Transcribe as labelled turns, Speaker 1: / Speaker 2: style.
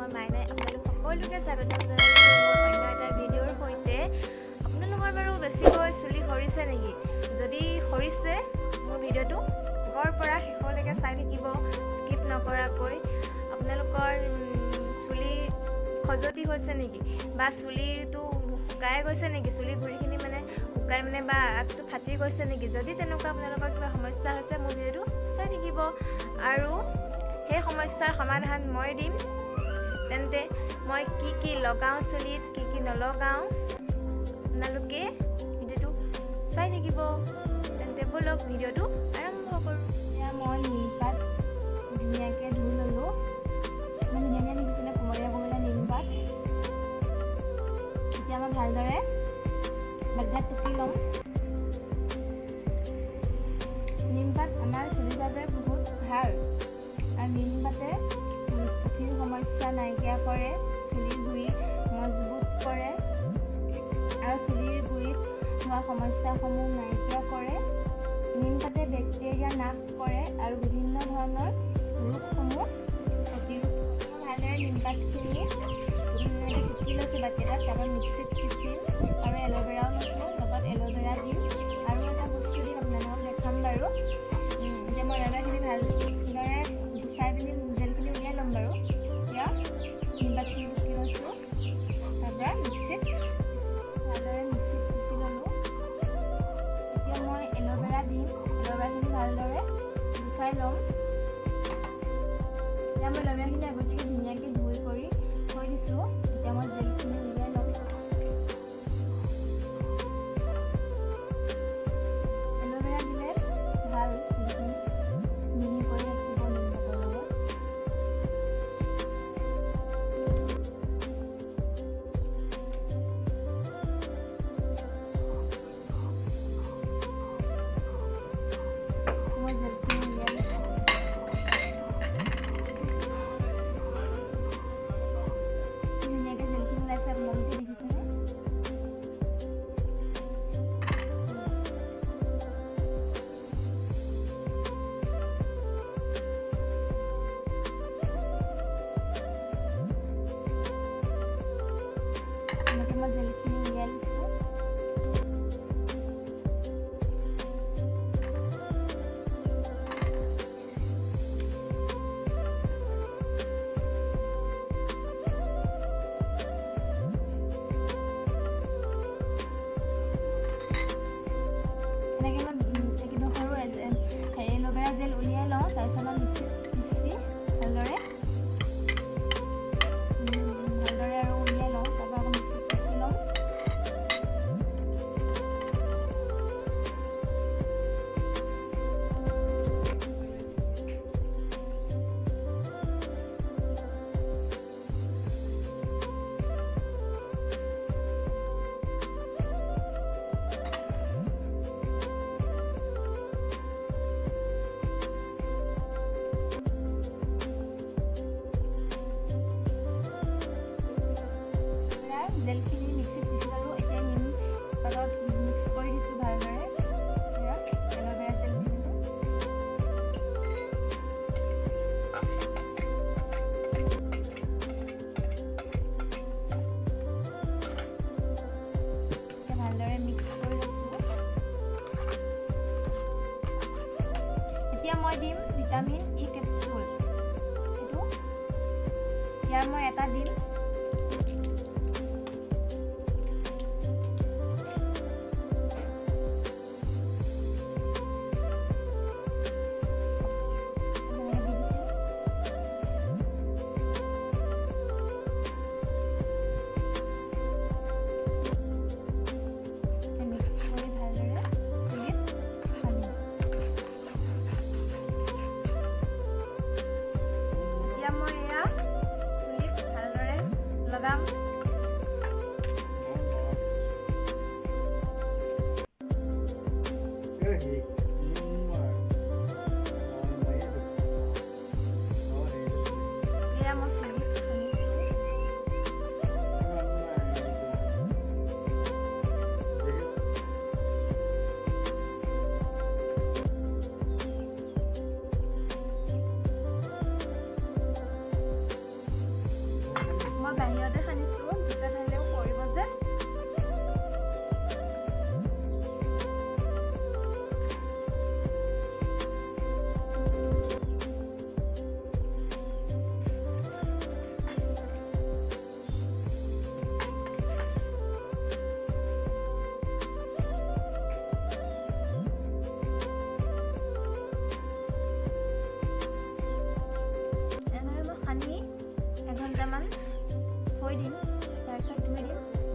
Speaker 1: মই মাইনাই আপোনালোক সকলোকে স্বাগতম জনাইছোঁ মোৰ অন্য এটা ভিডিঅ'ৰ সৈতে। আপোনালোকৰ বাৰু বেছিকৈ চুলি সৰিছে নেকি? যদি সৰিছে মোৰ ভিডিঅ'টো আগৰ পৰা শেষলৈকে চাই থাকিব, স্কিপ নকৰাকৈ। আপোনালোকৰ চুলি খজতি হৈছে নেকি বা চুলিটো শুকাই গৈছে নেকি? চুলিৰ গুৰিখিনি শুকাই বা আগটো ফাটি গৈছে নেকি? যদি তেনেকুৱা আপোনালোকৰ কিবা সমস্যা হৈছে মোৰ ভিডিঅ'টো চাই থাকিব আৰু সেই সমস্যাৰ সমাধান মই দিম। তেন্তে মই কি লগাওঁ চুলিত, কি নলগাওঁ, আপোনালোকে ভিডিঅ'টো চাই থাকিব। তেন্তে বলক ভিডিঅ'টো আৰম্ভ কৰোঁ। এতিয়া মই নিমপাত ধুনীয়াকৈ ধুই ল'লোঁ। ইমান ধুনীয়া দেখিছেনে? কোমলীয়া কোমলীয়া নিমপাত। এতিয়া মই ভালদৰে বাগদাত টুকি ল'ম। নিমপাত আমাৰ চুলিৰ বাবে বহুত ভাল আৰু নিমপাতে চুলিৰ সমস্যা নাইকিয়া কৰে, চুলিৰ গুৰি মজবুত কৰে আৰু চুলিৰ গুৰিত হোৱা সমস্যাসমূহ নাইকিয়া কৰে। নিমপাতে বেক্টেৰিয়া নাশ কৰে আৰু বিভিন্ন ধৰণৰ ৰোগসমূহ প্ৰতিৰোধ কৰে। ভালদৰে নিমপাতখিনি টুকি লৈছোঁ বাতি এটাত, তাৰপৰা মিক্সিত পিচিম আৰু এল'ভেৰাও লৈছোঁ, লগত এল'ভেৰা দিম আৰু এটা বস্তু দিম আপোনালোকক দেখাম বাৰু। এতিয়া মই এল'ভেৰাখিনি ভালদৰে গুচাই পিনি জেলখিনি উলিয়াই ল'ম বাৰু। এতিয়া নিমপাতখিনি টুকি লৈছোঁ, তাৰপৰা মিক্সিত ভালদৰে পিচি ল'লোঁ। এতিয়া মই এল'ভেৰা দিম, এল'ভেৰাখিনি ভালদৰে গুচাই ল'ম। এতিয়া মই এল'ভেৰাখিনি আগতীয়াকৈ ধুনীয়াকৈ ধুই কৰি থৈ দিছোঁ। এতিয়া মই জেলখিনি উলিয়াই ল'ম। এল'ভেৰা দিলে ভাল, চুলিখিনি মিহি কৰি ৰাখিব নিমপাতৰ লগত। মই জেলখিনি উলিয়াই লৈছোঁ। ধুনীয়াকৈ জেলখিনি ওলাইছে, আপোনালোকে দেখিছেনে? এনেকৈ মই জেলখিনি উলিয়াই লৈছোঁ। এনেকৈ মই সৰু এল'ভেৰা জেল উলিয়াই লওঁ, তাৰপিছত মই মিক্সিত পিচি ভালদৰে আৰু উলিয়াই লওঁ, তাৰপৰা আকৌ মিক্সিত পিচি ল'ম। জেলখিনি মিক্সিত পিচি ল'লোঁ। এতিয়া নিমপাতত মিক্স কৰি দিছোঁ ভালদৰে। এল'ভেৰা জেল দি দিলোঁ। এতিয়া ভালদৰে মিক্স কৰি লৈছোঁ। এতিয়া মই দিম ভিটামিন ই কেপচুল। এইটো ইয়াৰ মই এটা দিম। মই এয়া চুলিত ভালদৰে লগাম। আনি এঘণ্টামান থৈ দিম, তাৰপিছত ধুই দিম।